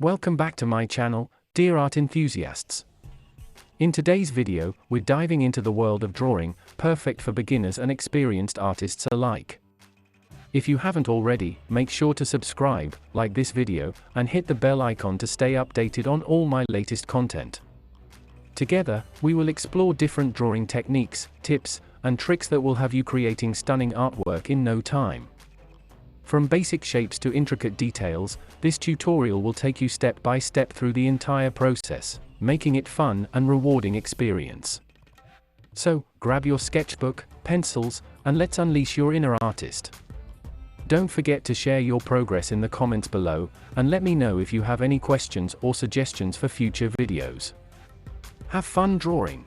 Welcome back to my channel, dear art enthusiasts. In today's video, we're diving into the world of drawing, perfect for beginners and experienced artists alike. If you haven't already, make sure to subscribe, like this video, and hit the bell icon to stay updated on all my latest content. Together, we will explore different drawing techniques, tips, and tricks that will have you creating stunning artwork in no time. From basic shapes to intricate details, this tutorial will take you step by step through the entire process, making it fun and rewarding experience. So, grab your sketchbook, pencils, and let's unleash your inner artist. Don't forget to share your progress in the comments below, and let me know if you have any questions or suggestions for future videos. Have fun drawing!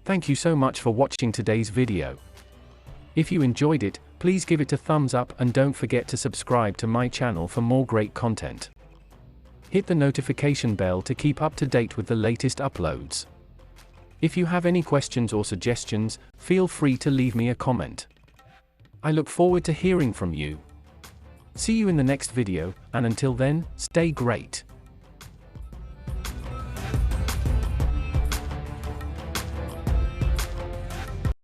Thank you so much for watching today's video. If you enjoyed it, please give it a thumbs up and don't forget to subscribe to my channel for more great content. Hit the notification bell to keep up to date with the latest uploads. If you have any questions or suggestions, feel free to leave me a comment. I look forward to hearing from you. See you in the next video, and until then, stay great.